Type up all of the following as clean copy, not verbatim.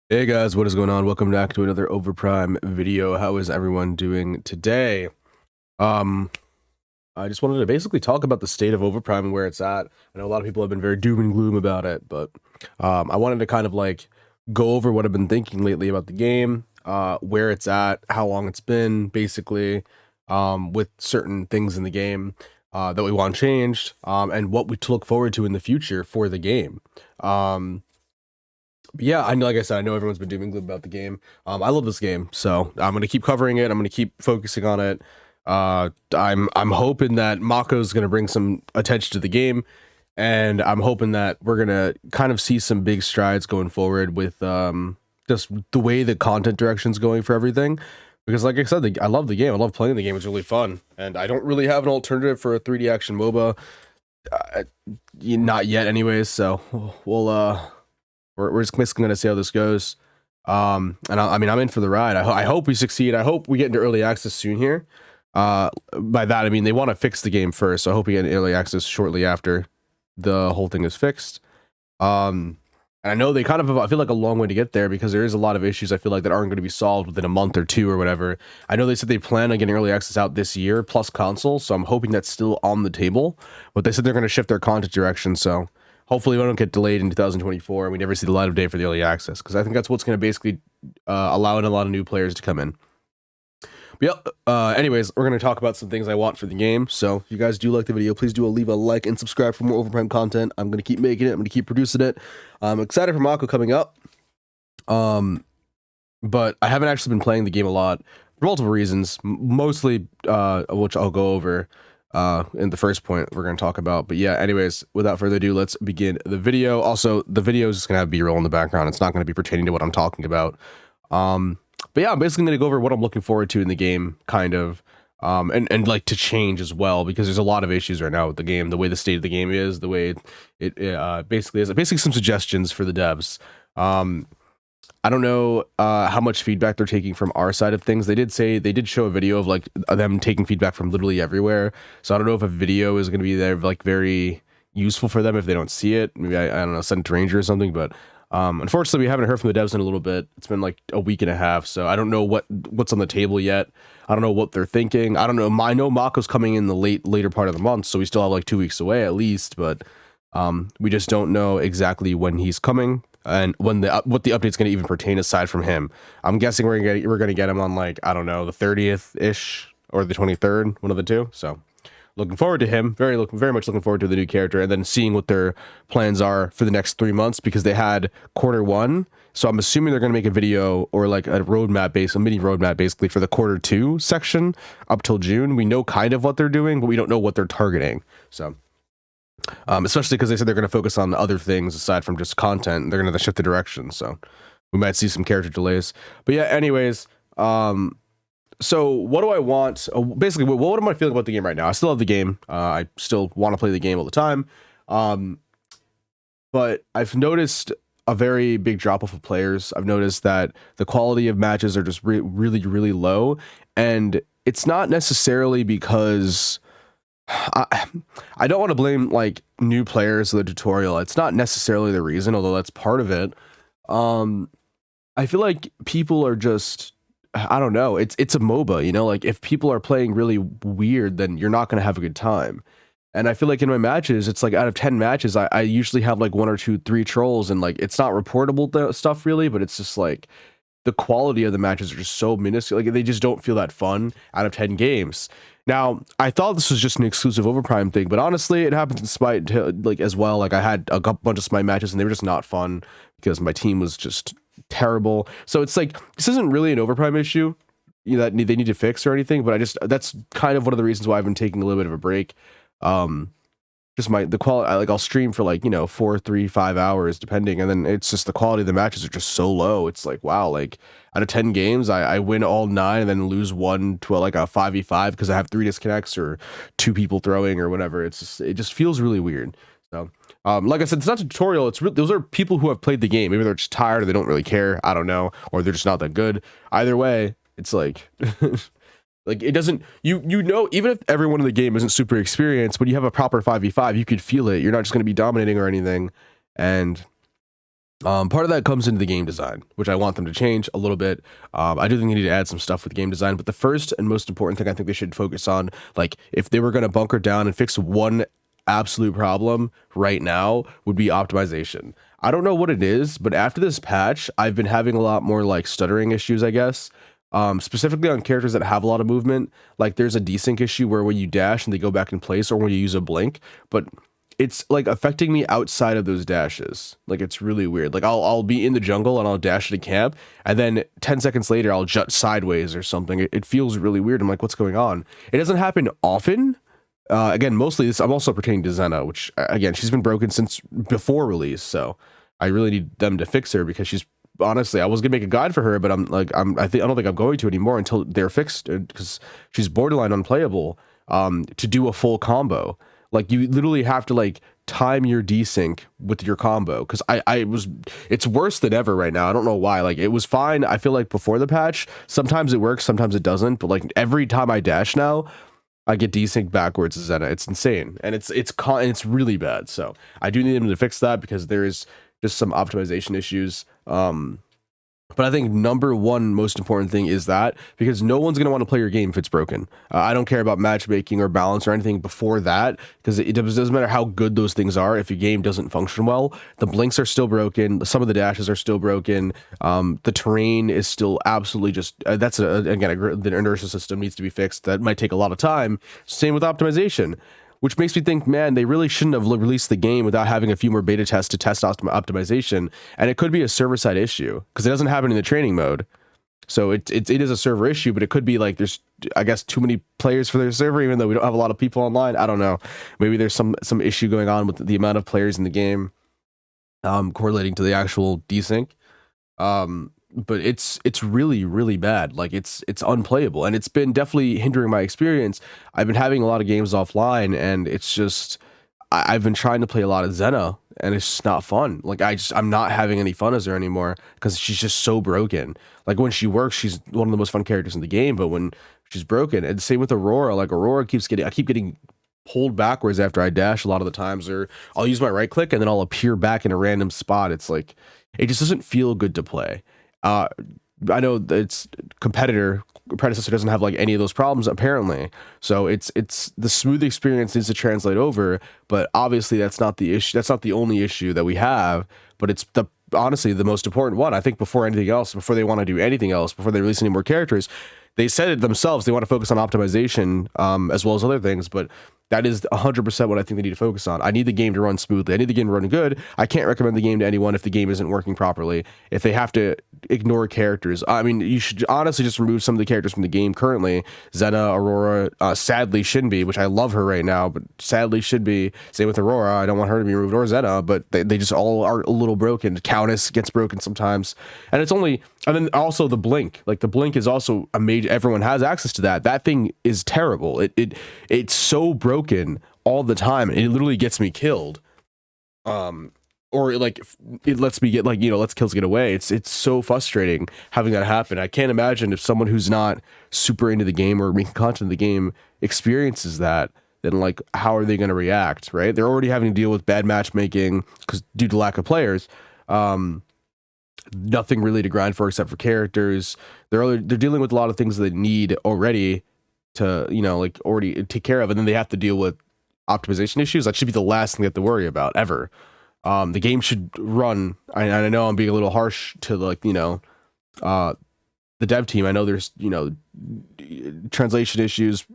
Hey guys, what is going on? Welcome back to another Overprime video. How is everyone doing today? Um, I just wanted to basically talk about the state of Overprime and where it's at. I know a lot of people have been very doom and gloom about it, but I wanted to kind of like go over what I've been thinking lately about the game, where it's at, how long it's been, basically, with certain things in the game that we want changed, and what we to look forward to in the future for the game. Yeah, I know. Like I said, I know everyone's been doom and gloom about the game. I love this game, so I'm gonna keep covering it. I'm gonna keep focusing on it. I'm hoping that Mako's gonna bring some attention to the game, and I'm hoping that we're gonna kind of see some big strides going forward with just the way the content direction's going for everything. Because, like I said, I love the game. I love playing the game. It's really fun, and I don't really have an alternative for a 3D action MOBA. Uh, Not yet, anyways. So we're just basically going to see how this goes. And I mean, I'm in for the ride. I hope we succeed. I hope we get into early access soon here. By that, I mean, they want to fix the game first. So I hope we get into early access shortly after the whole thing is fixed. And I know they kind of have, I feel like, a long way to get there because there is a lot of issues I feel like that aren't going to be solved within a month or two or whatever. I know they said they plan on getting early access out this year plus console, so I'm hoping that's still on the table. But they said they're going to shift their content direction, so hopefully we don't get delayed in 2024 and we never see the light of day for the early access, because I think that's what's going to basically allow in a lot of new players to come in. But yeah, anyways, we're going to talk about some things I want for the game. So if you guys do like the video, please do leave a like and subscribe for more Overprime content. I'm going to keep making it. I'm going to keep producing it. I'm excited for Mako coming up. But I haven't actually been playing the game a lot for multiple reasons, mostly which I'll go over in the first point we're going to talk about. But yeah, anyways, without further ado, let's begin the video. Also, the video is just going to have B-roll in the background. It's not going to be pertaining to what I'm talking about. But yeah, I'm basically going to go over what I'm looking forward to in the game, kind of, and like to change as well, because there's a lot of issues right now with the game, the way the state of the game is, the way it basically is. Basically, some suggestions for the devs. I don't know how much feedback they're taking from our side of things. They did show a video of like them taking feedback from literally everywhere. So I don't know if a video is going to be there like very useful for them if they don't see it. Maybe I don't know, send it to Ranger or something. But unfortunately, we haven't heard from the devs in a little bit. It's been like a week and a half, so I don't know what's on the table yet. I don't know what they're thinking. I don't know. I know Mako's coming in the later part of the month, so we still have like 2 weeks away at least. But we just don't know exactly when he's coming and when what the update's going to even pertain aside from him. I'm guessing we're gonna get him on like, I don't know, the 30th ish or the 23rd, one of the two. So looking forward to him. Very much looking forward to the new character, and then seeing what their plans are for the next 3 months, because they had quarter 1. So I'm assuming they're going to make a video or like a mini roadmap basically for the quarter 2 section up till June. We know kind of what they're doing, but we don't know what they're targeting. So especially because they said they're going to focus on other things aside from just content. They're going to shift the direction, so we might see some character delays. But yeah, anyways, so what do I want? Basically, what am I feeling about the game right now? I still love the game. I still want to play the game all the time. But I've noticed a very big drop off of players. I've noticed that the quality of matches are just really low, and it's not necessarily because I don't want to blame like new players of the tutorial. It's not necessarily the reason, although that's part of it. I feel like people are just, I don't know. It's a MOBA, you know. Like if people are playing really weird, then you're not going to have a good time. And I feel like in my matches, it's like out of 10 matches, I usually have like 1 or 2, 3 trolls, and like it's not reportable stuff really, but it's just like the quality of the matches are just so minuscule. Like they just don't feel that fun out of 10 games. Now, I thought this was just an exclusive Overprime thing, but honestly, it happens in Smite like as well. Like I had a bunch of Smite matches and they were just not fun because my team was just terrible. So it's like this isn't really an Overprime issue, you know, that they need to fix or anything. But that's kind of one of the reasons why I've been taking a little bit of a break. Just the quality, like I'll stream for like, you know, 4, 3, 5 hours depending, and then it's just the quality of the matches are just so low. It's like, wow, like out of 10 games I win all 9 and then lose 1 to like a 5v5 because I have 3 disconnects or 2 people throwing or whatever. It just feels really weird. So like I said, it's not a tutorial. Those are people who have played the game. Maybe they're just tired or they don't really care, I don't know, or they're just not that good. Either way, it's like like it doesn't, you know, even if everyone in the game isn't super experienced, when you have a proper 5v5, you could feel it. You're not just going to be dominating or anything. And Part of that comes into the game design, which I want them to change a little bit. I do think they need to add some stuff with game design, but the first and most important thing I think they should focus on, like if they were going to bunker down and fix one absolute problem right now, would be optimization. I don't know what it is, but after this patch, I've been having a lot more like stuttering issues, I guess. Specifically on characters that have a lot of movement. Like there's a desync issue where when you dash and they go back in place, or when you use a blink, but it's like affecting me outside of those dashes. Like it's really weird. Like I'll be in the jungle and I'll dash to camp, and then 10 seconds later I'll jut sideways or something. It feels really weird. I'm like, what's going on? It doesn't happen often. Again, mostly this. I'm also pertaining to Zena, which again she's been broken since before release. So I really need them to fix her, because she's honestly, I was gonna make a guide for her, but I don't think I'm going to anymore until they're fixed, because she's borderline unplayable. To do a full combo. Like you literally have to like time your desync with your combo, because it's worse than ever right now. I don't know why. Like it was fine, I feel like, before the patch. Sometimes it works, sometimes it doesn't, but like every time I dash now, I get desync backwards to Zena. It's insane, and it's really bad. So I do need them to fix that, because there is just some optimization issues. But I think number one most important thing is that, because no one's going to want to play your game if it's broken. I don't care about matchmaking or balance or anything before that, because it doesn't matter how good those things are. If your game doesn't function well, the blinks are still broken. Some of the dashes are still broken. The terrain is still absolutely just, the inertia system needs to be fixed. That might take a lot of time. Same with optimization, which makes me think, man, they really shouldn't have released the game without having a few more beta tests to test optimization. And it could be a server-side issue, because it doesn't happen in the training mode. So it is a server issue, but it could be like there's, I guess, too many players for their server, even though we don't have a lot of people online. I don't know. Maybe there's some issue going on with the amount of players in the game, correlating to the actual desync. But it's really, really bad. Like it's unplayable, and it's been definitely hindering my experience. I've been having a lot of games offline, and it's just I've been trying to play a lot of Zena, and it's just not fun. Like I'm not having any fun as her anymore, because she's just so broken. Like when she works, she's one of the most fun characters in the game, but when she's broken, and same with Aurora. Like Aurora I keep getting pulled backwards after I dash a lot of the times, or I'll use my right click and then I'll appear back in a random spot. It's like it just doesn't feel good to play. I know that its predecessor doesn't have like any of those problems apparently, so it's the smooth experience needs to translate over, but obviously that's not the issue. That's not the only issue that we have, but it's honestly the most important one. I think before anything else, before they want to do anything else, before they release any more characters, they said it themselves, they want to focus on optimization, as well as other things, but that is 100% what I think they need to focus on. I need the game to run smoothly. I need the game to run good. I can't recommend the game to anyone if the game isn't working properly. If they have to ignore characters, I mean, you should honestly just remove some of the characters from the game currently. Zena, Aurora, sadly Shinbi, which I love her right now, but sadly should be. Same with Aurora. I don't want her to be removed, or Zena, but they just all are a little broken. Countess gets broken sometimes. And it's only, and then also the blink. Like the blink is also a major, everyone has access to that. That thing is terrible. It's so broken all the time, and it literally gets me killed. Or like it lets me get, like, lets kills get away. It's so frustrating having that happen. I can't imagine if someone who's not super into the game or making content in the game experiences that, then like how are they going to react, right? They're already having to deal with bad matchmaking because due to lack of players. Nothing really to grind for except for characters. They're dealing with a lot of things that they need already to, like already take care of, and then they have to deal with optimization issues. That should be the last thing they have to worry about ever. The game should run. I know I'm being a little harsh to like, the dev team. I know there's, translation issues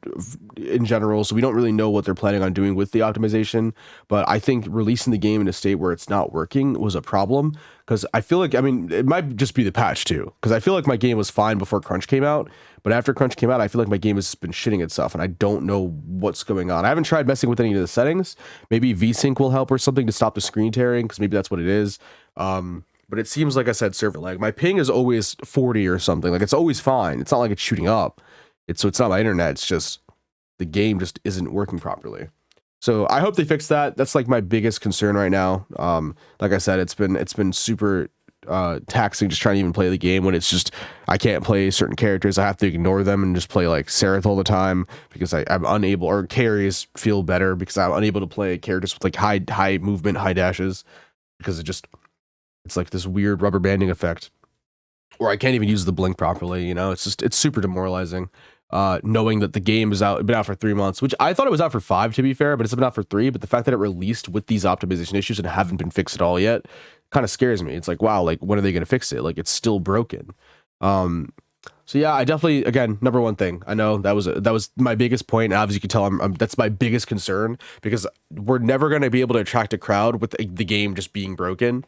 in general, so we don't really know what they're planning on doing with the optimization, but I think releasing the game in a state where it's not working was a problem, because I feel like, I mean, it might just be the patch too, because I feel like my game was fine before Crunch came out, but after Crunch came out, I feel like my game has been shitting itself, and I don't know what's going on. I haven't tried messing with any of the settings. Maybe VSync will help or something to stop the screen tearing, because maybe that's what it is. But it seems, like I said, server lag. My ping is always 40 or something. Like, it's always fine. It's not like it's shooting up. So it's not my internet. It's just the game just isn't working properly. So I hope they fix that. That's like my biggest concern right now. Like I said, it's been super taxing just trying to even play the game when it's just I can't play certain characters. I have to ignore them and just play like Seraph all the time because I'm unable, or carries feel better because I'm unable to play characters with like high movement, high dashes, because it just It's like this weird rubber banding effect, or I can't even use the blink properly. You know, it's super demoralizing. Knowing that the game is out, been out for 3 months, which I thought it was out for 5 to be fair, but it's been out for 3. But the fact that it released with these optimization issues and haven't been fixed at all yet kind of scares me. It's like, wow, like when are they going to fix it? Like it's still broken. So yeah, I definitely, again, number one thing, I know that was my biggest point. As you can tell, that's my biggest concern, because we're never going to be able to attract a crowd with the game just being broken.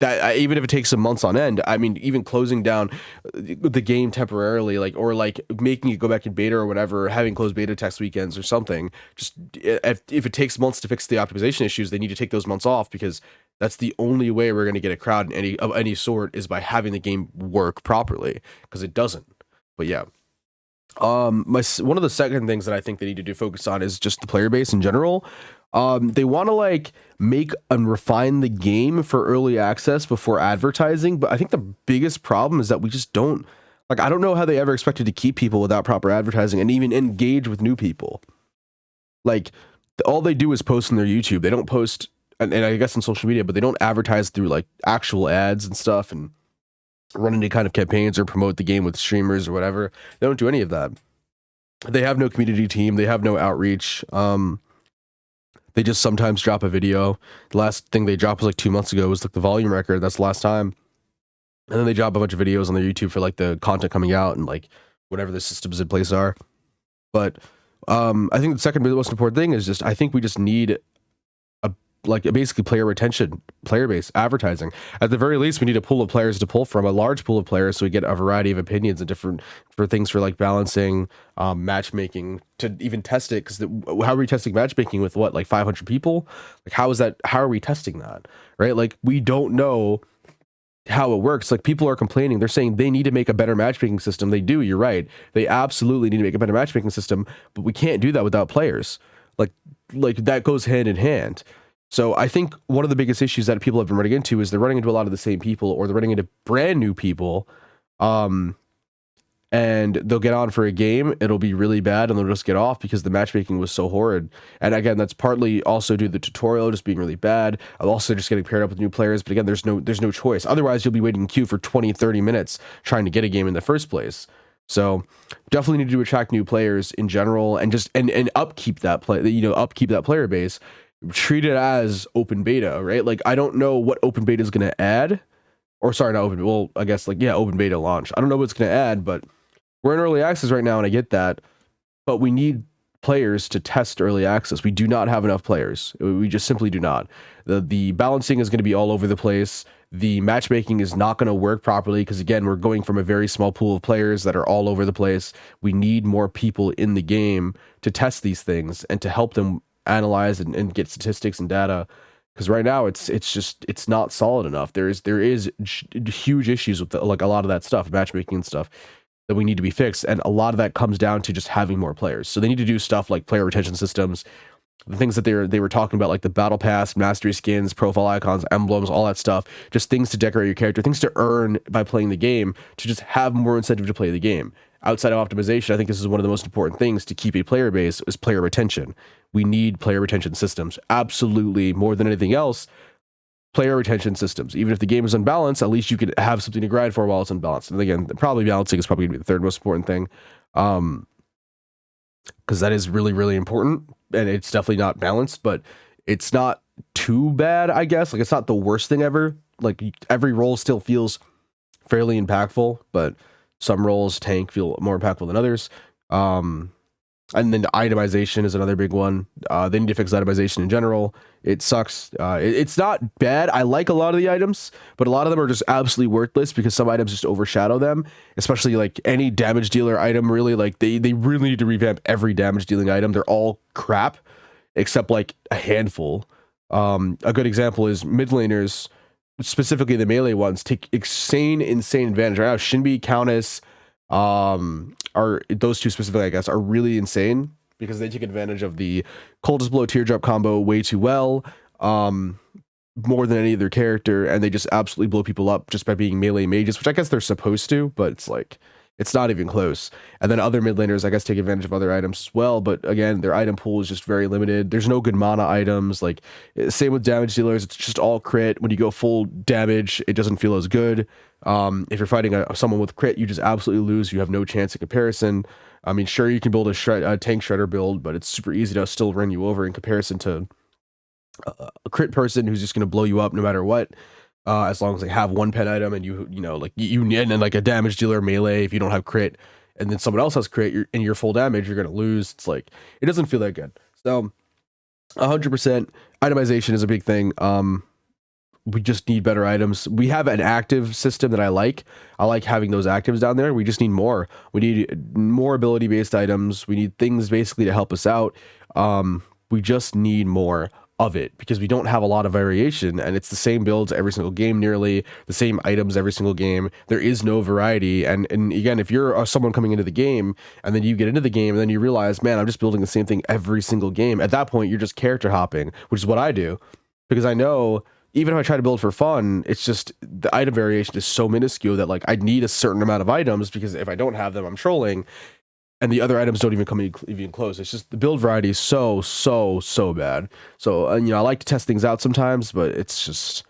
That even if it takes some months on end, I mean, even closing down the game temporarily, like, or like making it go back in beta or whatever, having closed beta test weekends or something, just if it takes months to fix the optimization issues, they need to take those months off, because that's the only way we're going to get a crowd in any sort, is by having the game work properly, because it doesn't. But yeah, one of the second things that I think they need to focus on is just the player base in general. They want to like make and refine the game for early access before advertising, but I think the biggest problem is that we just don't, like, I don't know how they ever expected to keep people without proper advertising and even engage with new people. Like, all they do is post on their YouTube. They don't post, and I guess on social media, but they don't advertise through like actual ads and stuff and run any kind of campaigns or promote the game with streamers or whatever. They don't do any of that. They have no community team. They have no outreach. They just sometimes drop a video. The last thing they dropped was like 2 months ago. It was like the volume record. That's the last time. And then they drop a bunch of videos on their YouTube for like the content coming out and like whatever the systems in place are. But I think the second most important thing is just, I think we just need basically player retention, player base, advertising. At the very least, we need a pool of players to pull from, a large pool of players, so we get a variety of opinions and different for things for like balancing, matchmaking, to even test it. Because how are we testing matchmaking with what, like 500 people? Like how are we testing that, right? Like we don't know how it works. Like people are complaining, they're saying they need to make a better matchmaking system. They do, you're right, they absolutely need to make a better matchmaking system, but we can't do that without players. Like that goes hand in hand. So I think one of the biggest issues that people have been running into is they're running into a lot of the same people, or they're running into brand new people, and they'll get on for a game, it'll be really bad, and they'll just get off because the matchmaking was so horrid. And again, that's partly also due to the tutorial just being really bad. I'm also just getting paired up with new players, but again, there's no choice. Otherwise, you'll be waiting in queue for 20-30 minutes trying to get a game in the first place. So definitely need to attract new players in general, and just and upkeep that upkeep that player base. Treat it as open beta, right? Like I don't know what open beta is going to add, or sorry, not open. Well, I guess like, yeah, open beta launch. I don't know what it's going to add, but we're in early access right now, and I get that. But we need players to test early access. We do not have enough players. We just simply do not. The balancing is going to be all over the place. The matchmaking is not going to work properly because, again, we're going from a very small pool of players that are all over the place. We need more people in the game to test these things and to help them analyze and get statistics and data, because right now it's not solid enough. There is huge issues with like a lot of that stuff, matchmaking and stuff, that we need to be fixed, and a lot of that comes down to just having more players. So they need to do stuff like player retention systems, the things that they were talking about, like the battle pass, mastery skins, profile icons, emblems, all that stuff, just things to decorate your character, things to earn by playing the game, to just have more incentive to play the game. Outside of optimization, I think this is one of the most important things to keep a player base, is player retention. We need player retention systems. Absolutely, more than anything else, player retention systems. Even if the game is unbalanced, at least you can have something to grind for while it's unbalanced. And again, probably balancing is probably going to be the third most important thing, because that is really, really important, and it's definitely not balanced, but it's not too bad, I guess. Like, it's not the worst thing ever. Like, every role still feels fairly impactful, but some roles feel more impactful than others. And then itemization is another big one. They need to fix itemization in general. It sucks. It's not bad. I like a lot of the items, but a lot of them are just absolutely worthless because some items just overshadow them, especially like any damage dealer item, really. Like they really need to revamp every damage dealing item. They're all crap, except like a handful. A good example is mid laners, specifically the melee ones, take insane advantage. Right now, Shinbi, Countess, are those two specifically, I guess, are really insane because they take advantage of the Coldest Blow Teardrop combo way too well, more than any other character, and they just absolutely blow people up just by being melee mages, which I guess they're supposed to, but it's like, It's not even close. And then other mid laners, I guess, take advantage of other items as well. But again, their item pool is just very limited. There's no good mana items. Like, same with damage dealers. It's just all crit. When you go full damage, it doesn't feel as good. If you're fighting someone with crit, you just absolutely lose. You have no chance in comparison. I mean, sure, you can build a tank shredder build, but it's super easy to still run you over in comparison to a crit person who's just going to blow you up no matter what. As long as they have one pet item and you know, like you and then like a damage dealer melee, if you don't have crit and then someone else has crit and you're full damage, you're going to lose. It's like, it doesn't feel that good. So 100% itemization is a big thing. We just need better items. We have an active system that I like having those actives down there. We just need more. We need more ability based items. We need things basically to help us out. We just need more of it because we don't have a lot of variation, and it's the same builds every single game, nearly the same items every single game. There is no variety. And again, if you're someone coming into the game and then you get into the game and then you realize, man, I'm just building the same thing every single game, at that point you're just character hopping, which is what I do, because I know even if I try to build for fun, it's just the item variation is so minuscule that like I need a certain amount of items, because if I don't have them, I'm trolling. And the other items don't even come even close. It's just the build variety is so bad. So, you know, I like to test things out sometimes, but it's just,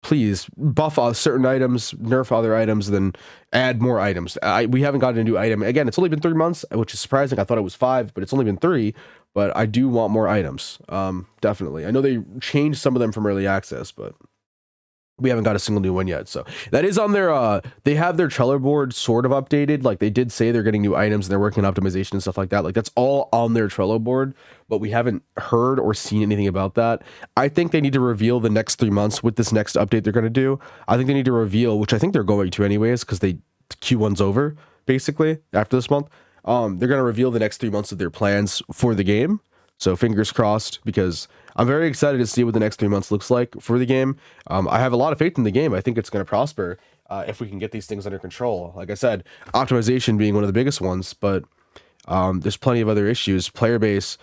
please buff certain items, nerf other items, then add more items. We haven't gotten a new item. Again, it's only been 3 months, which is surprising. I thought it was 5, but it's only been 3. But I do want more items, definitely. I know they changed some of them from early access, but we haven't got a single new one yet. So that is on their they have their Trello board sort of updated. Like, they did say they're getting new items and they're working on optimization and stuff like that. Like, that's all on their Trello board, but we haven't heard or seen anything about that. I think they need to reveal the next 3 months with this next update they're going to do. I think they need to reveal, which I think they're going to anyways, because Q1's over basically after this month. They're going to reveal the next 3 months of their plans for the game. So fingers crossed, because I'm very excited to see what the next 3 months looks like for the game. I have a lot of faith in the game. I think it's going to prosper if we can get these things under control. Like I said, optimization being one of the biggest ones, but there's plenty of other issues. Player base,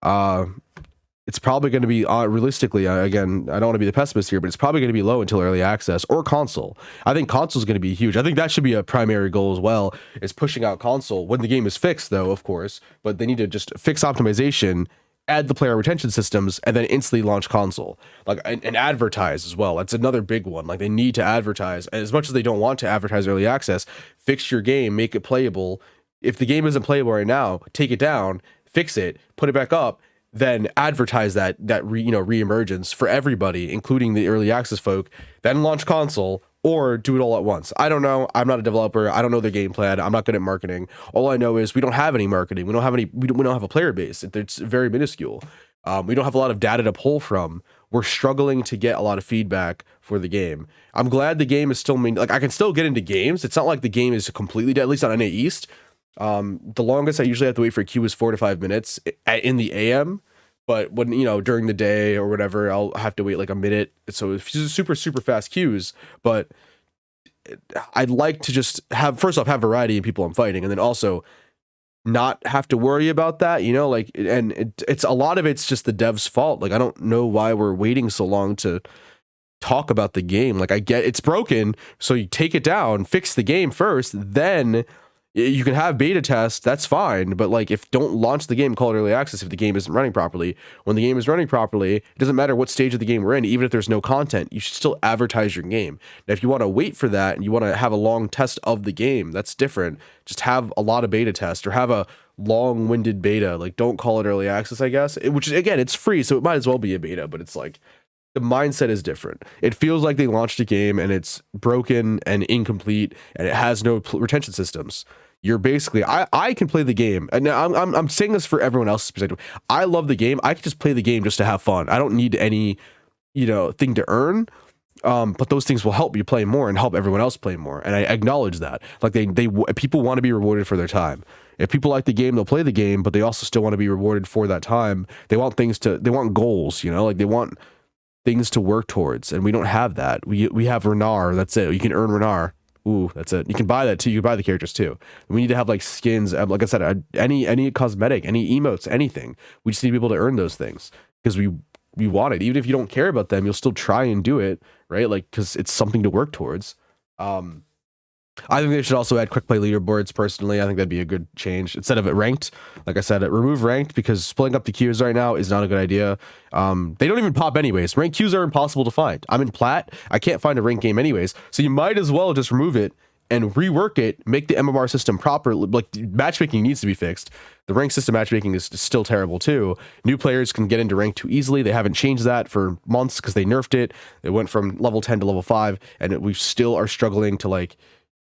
it's probably going to be, realistically, again, I don't want to be the pessimist here, but it's probably going to be low until early access or console. I think console is going to be huge. I think that should be a primary goal as well, is pushing out console when the game is fixed, though, of course. But they need to just fix optimization, add the player retention systems, and then instantly launch console. Like, and advertise as well. That's another big one. Like, they need to advertise. And as much as they don't want to advertise early access, fix your game, make it playable. If the game isn't playable right now, take it down, fix it, put it back up, then advertise that reemergence for everybody, including the early access folk, then launch console, or do it all at once. I don't know. I'm not a developer. I don't know the game plan. I'm not good at marketing. All I know is we don't have any marketing. We don't have a player base. It's very minuscule. We don't have a lot of data to pull from. We're struggling to get a lot of feedback for the game. I'm glad the game is still like, I can still get into games. It's not like the game is completely dead, at least on NA East. The longest I usually have to wait for a queue is 4 to 5 minutes in the AM. But when, during the day or whatever, I'll have to wait like a minute. So it's super fast queues. But I'd like to just first off, have variety in people I'm fighting. And then also not have to worry about that, like, and it's a lot of it's just the dev's fault. Like, I don't know why we're waiting so long to talk about the game. Like, I get it's broken. So you take it down, fix the game first, then you can have beta tests, that's fine, but like, don't launch the game, call it early access if the game isn't running properly. When the game is running properly, it doesn't matter what stage of the game we're in, even if there's no content, you should still advertise your game. Now, if you want to wait for that and you want to have a long test of the game, that's different. Just have a lot of beta tests or have a long-winded beta. Like, don't call it early access, I guess, which is, again, it's free, so it might as well be a beta, but it's like, the mindset is different. It feels like they launched a game and it's broken and incomplete and it has no retention systems. You're basically, I can play the game, and I'm saying this for everyone else's perspective. I love the game. I can just play the game just to have fun. I don't need any, thing to earn. But those things will help you play more and help everyone else play more. And I acknowledge that. Like, people want to be rewarded for their time. If people like the game, they'll play the game, but they also still want to be rewarded for that time. They want goals, like they want things to work towards, and we don't have that. We have Renar. That's it. You can earn Renar. Ooh, that's it. You can buy that too. You can buy the characters too. We need to have like skins. Like I said, any cosmetic, any emotes, anything. We just need to be able to earn those things because we want it. Even if you don't care about them, you'll still try and do it, right? Like, because it's something to work towards. I think they should also add quick play leaderboards. Personally, I think that'd be a good change instead of it ranked. Like I said, remove ranked because splitting up the queues right now is not a good idea. They don't even pop anyways. Ranked queues are impossible to find. I'm in plat. I can't find a ranked game anyways. So you might as well just remove it and rework it, make the MMR system proper. Like, matchmaking needs to be fixed. The rank system matchmaking is still terrible too. New players can get into rank too easily. They haven't changed that for months because they nerfed it. It went from level 10 to level 5, and we still are struggling to like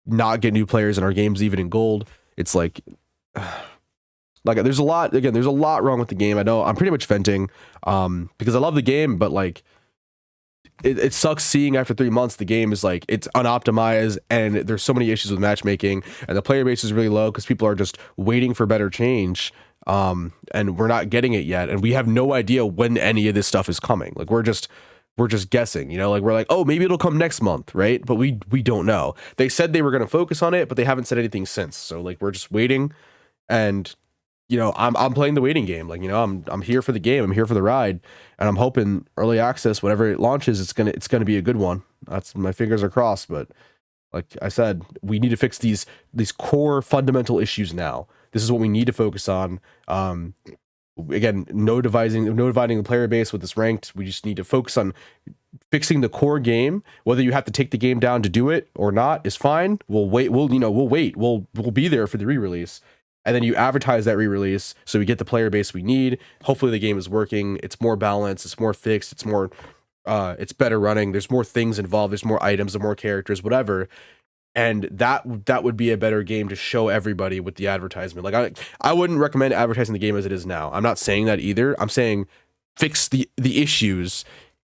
not get new players in our games, even in gold. It's like there's a lot wrong with the game. I know I'm pretty much venting because I love the game, but like it sucks seeing after 3 months the game is like it's unoptimized and there's so many issues with matchmaking, and the player base is really low because people are just waiting for better change, and we're not getting it yet, and we have no idea when any of this stuff is coming. Like we're just guessing, you know, like we're like, oh, maybe it'll come next month, right? But we don't know. They said they were going to focus on it, but they haven't said anything since. So like we're just waiting, and you know, I'm playing the waiting game. Like, you know, I'm here for the game. I'm here for the ride, and I'm hoping early access, whenever it launches, it's gonna be a good one. That's, my fingers are crossed. But like I said, we need to fix these core fundamental issues now. This is what we need to focus on. Again, no dividing the player base with this ranked. We just need to focus on fixing the core game. Whether you have to take the game down to do it or not is fine. We'll wait. We'll wait. We'll be there for the re-release. And then you advertise that re-release so we get the player base we need. Hopefully the game is working. It's more balanced. It's more fixed. It's more, it's better running. There's more things involved. There's more items and more characters, whatever. And that would be a better game to show everybody with the advertisement. Like I wouldn't recommend advertising the game as it is now. I'm not saying that either. I'm saying fix the issues,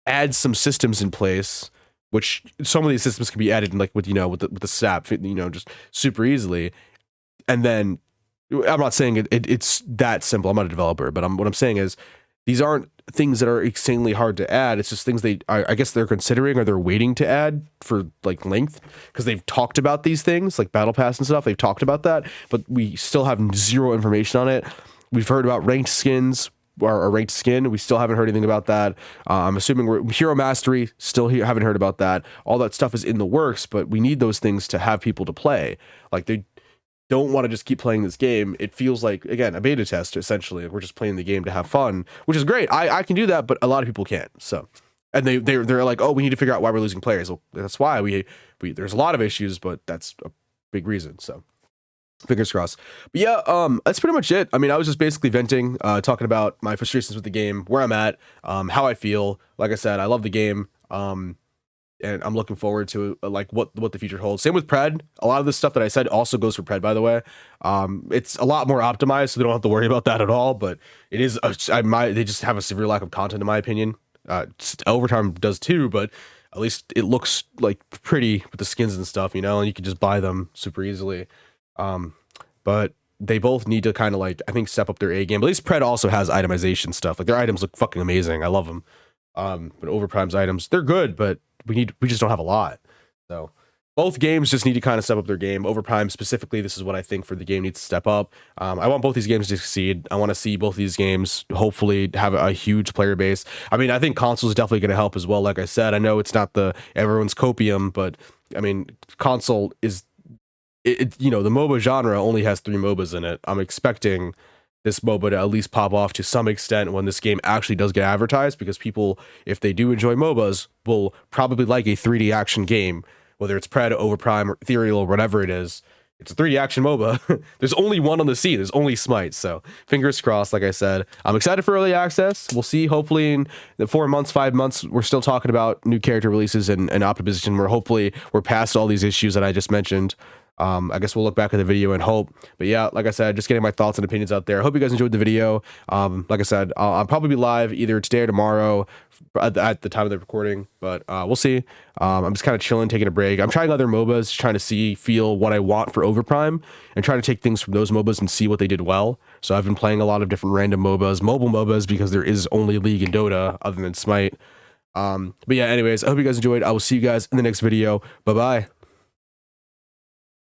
add some systems in place, which some of these systems can be added in, like with the SAP, just super easily. And then, I'm not saying it's that simple. I'm not a developer, but what I'm saying is these aren't things that are insanely hard to add. It's just things I guess they're considering, or they're waiting to add for like length, because they've talked about these things like battle pass and stuff. They've talked about that, but we still have zero information on it. We've heard about ranked skins or a ranked skin. We still haven't heard anything about that. I'm assuming we're hero mastery. Still haven't heard about that. All that stuff is in the works, but we need those things to have people to play. Like, they don't want to just keep playing this game. It feels like, again, a beta test, essentially. We're just playing the game to have fun, which is great. I can do that, but a lot of people can't. So, and they're like, oh, we need to figure out why we're losing players. Well, that's why we there's a lot of issues, but that's a big reason. So fingers crossed. But yeah, that's pretty much it. I mean, I was just basically venting, talking about my frustrations with the game, where I'm at, how I feel. Like I said, I love the game. And I'm looking forward to like what the future holds. Same with Pred. A lot of the stuff that I said also goes for Pred, by the way. It's a lot more optimized, so they don't have to worry about that at all. But it is they just have a severe lack of content, in my opinion. Overtime does too, but at least it looks like pretty with the skins and stuff, and you can just buy them super easily. But they both need to kind of, like, I think, step up their A game. At least Pred also has itemization stuff. Like, their items look fucking amazing. I love them. But Overprime's items, they're good, but we just don't have a lot. So both games just need to kind of step up their game. Overprime specifically, this is what I think for the game needs to step up. I want both these games to succeed. I want to see both these games hopefully have a huge player base. I mean, I think console is definitely going to help as well. Like I said, I know it's not everyone's copium, but I mean, console is the MOBA genre only has 3 MOBAs in it. I'm expecting this MOBA to at least pop off to some extent when this game actually does get advertised, because people, if they do enjoy MOBAs, will probably like a 3D action game, whether it's Pred, Overprime, or Ethereal, or whatever it is. It's a 3D action MOBA. There's only one on the scene. There's only Smite. So fingers crossed. Like I said, I'm excited for early access. We'll see. Hopefully in the 4 months, 5 months, we're still talking about new character releases and optimization, where hopefully we're past all these issues that I just mentioned. I guess we'll look back at the video and hope. But yeah, like I said, just getting my thoughts and opinions out there. I hope you guys enjoyed the video. Like I said, I'll probably be live either today or tomorrow at the time of the recording, but we'll see. I'm just kind of chilling, taking a break. I'm trying other MOBAs, trying to feel what I want for Overprime, and trying to take things from those MOBAs and see what they did well. So I've been playing a lot of different random MOBAs, mobile MOBAs, because there is only League and Dota other than Smite. But yeah, anyways, I hope you guys enjoyed. I will see you guys in the next video. Bye-bye.